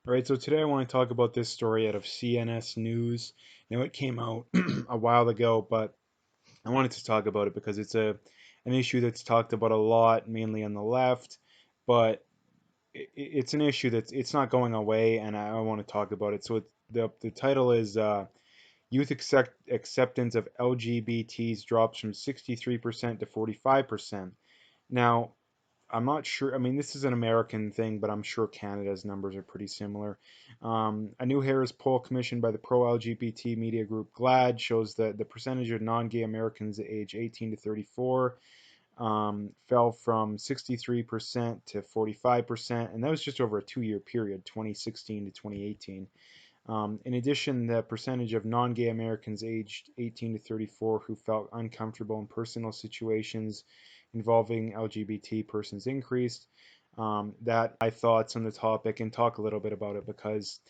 All right, so today I want to talk about this story out of CNS News. Now it came out a while ago, but I wanted to talk about it because it's an issue that's talked about a lot, mainly on the left, but it's an issue it's not going away, and I want to talk about it. So the title is Youth Acceptance of LGBTs drops from 63% to 45%. Now, I'm not sure. I mean, this is an American thing, but I'm sure Canada's numbers are pretty similar. A new Harris poll commissioned by the pro-LGBT media group GLAAD shows that the percentage of non-gay Americans age 18 to 34 fell from 63% to 45%, and that was just over a 2-year period, 2016 to 2018. In addition, the percentage of non-gay Americans aged 18 to 34 who felt uncomfortable in personal situations involving LGBT persons increased. That my thoughts on the topic and talk a little bit about it because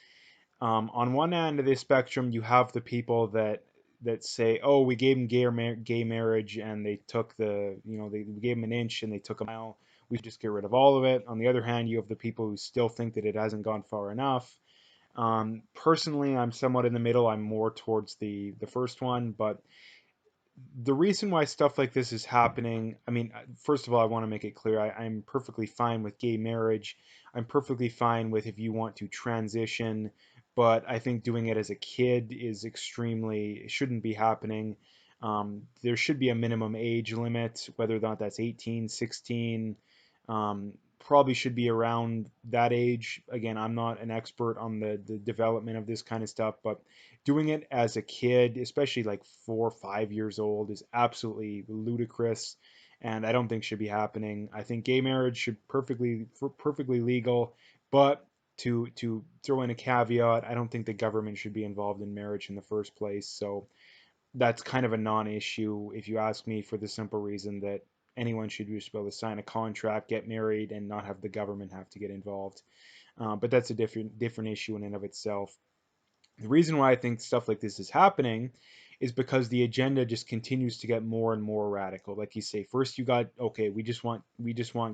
on one end of the spectrum, you have the people that say, "Oh, we gave them gay marriage, and they took we gave them an inch and they took a mile. We should just get rid of all of it." On the other hand, you have the people who still think that it hasn't gone far enough. Personally, I'm somewhat in the middle. I'm more towards the first one, but the reason why stuff like this is happening, I mean, first of all, I want to make it clear I'm perfectly fine with gay marriage. I'm perfectly fine with if you want to transition, but I think doing it as a kid is extremely, it shouldn't be happening. There should be a minimum age limit, whether or not that's 18, 16. Probably should be around that age. Again, I'm not an expert on the development of this kind of stuff, but doing it as a kid, especially like 4 or 5 years old, is absolutely ludicrous, and I don't think should be happening. I think gay marriage should perfectly legal, but to throw in a caveat, I don't think the government should be involved in marriage in the first place. So that's kind of a non-issue if you ask me, for the simple reason that anyone should just be able to sign a contract, get married, and not have the government have to get involved. But that's a different issue in and of itself. The reason why I think stuff like this is happening is because the agenda just continues to get more and more radical. Like you say, first you got, okay, we just want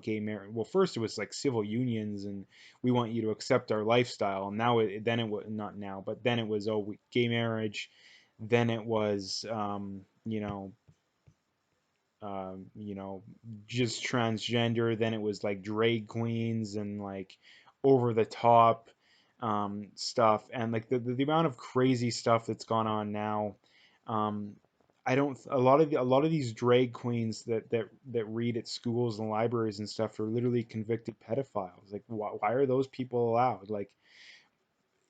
gay marriage. Well, first it was like civil unions and we want you to accept our lifestyle. And now then it was not now, but then it was, gay marriage. Then it was you know, just transgender. Then it was like drag queens and like over the top stuff, and like the amount of crazy stuff that's gone on now. Um, I don't. A lot of these drag queens that read at schools and libraries and stuff are literally convicted pedophiles. Like, why are those people allowed? Like,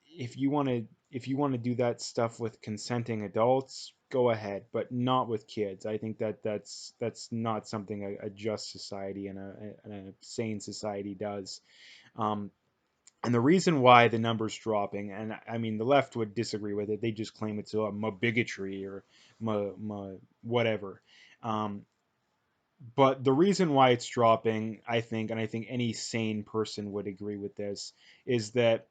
if you want to do that stuff with consenting adults, go ahead, but not with kids. I think that's not something a just society and a sane society does. Um, and the reason why the number's dropping, and I mean the left would disagree with it. They just claim it's a bigotry or whatever. Um, but the reason why it's dropping, I think, and I think any sane person would agree with this, is that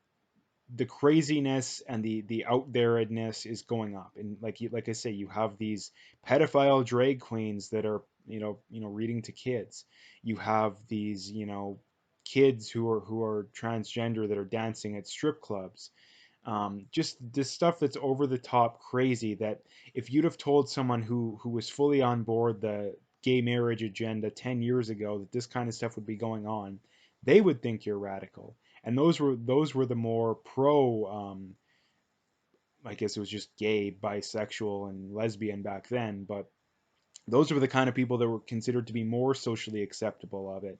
the craziness and the out thereness is going up, and like I say, you have these pedophile drag queens that are reading to kids. You have these kids who are transgender that are dancing at strip clubs. Just this stuff that's over the top crazy, that if you'd have told someone who was fully on board the gay marriage agenda 10 years ago that this kind of stuff would be going on, they would think you're radical. And those were the more pro, I guess it was just gay, bisexual, and lesbian back then, but those were the kind of people that were considered to be more socially acceptable of it.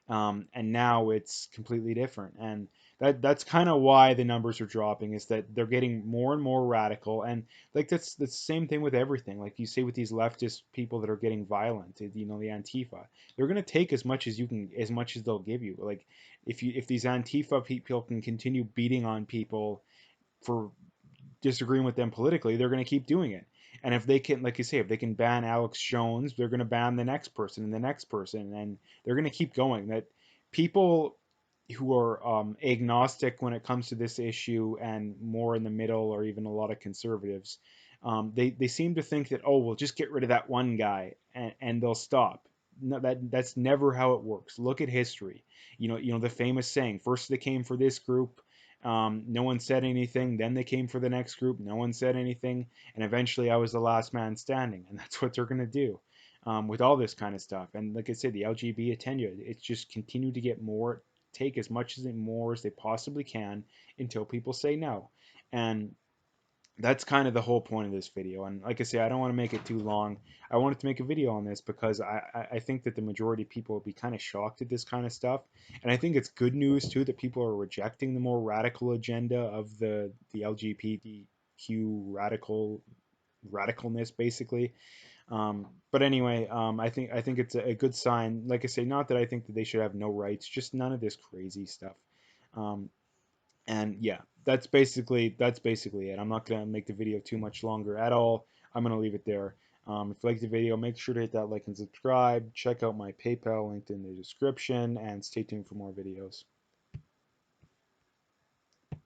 And now it's completely different, and that's kind of why the numbers are dropping, is that they're getting more and more radical. And like that's the same thing with everything, like you say, with these leftist people that are getting violent, the Antifa. They're going to take as much as you can, as much as they'll give you. Like, if these Antifa people can continue beating on people for disagreeing with them politically, they're going to keep doing it. And if they can, like you say, if they can ban Alex Jones, they're going to ban the next person and the next person, and they're going to keep going. That people who are agnostic when it comes to this issue, and more in the middle, or even a lot of conservatives, they seem to think that, oh, we'll just get rid of that one guy and they'll stop. No, that's never how it works. Look at history. The famous saying: first they came for this group, No one said anything. Then they came for the next group. No one said anything. And eventually I was the last man standing. And that's what they're going to do with all this kind of stuff. And like I said, the LGBT agenda, it's just continue to get more, take as much as more as they possibly can until people say no. And that's kind of the whole point of this video. And like I say, I don't want to make it too long. I wanted to make a video on this because I think that the majority of people will be kind of shocked at this kind of stuff. And I think it's good news too that people are rejecting the more radical agenda of the LGBTQ radicalness basically. But anyway, I think it's a good sign. Like I say, not that I think that they should have no rights, just none of this crazy stuff. Um, and yeah, that's basically it. I'm not gonna make the video too much longer at all. I'm gonna leave it there. If you like the video, make sure to hit that like and subscribe. Check out my PayPal linked in the description, and stay tuned for more videos.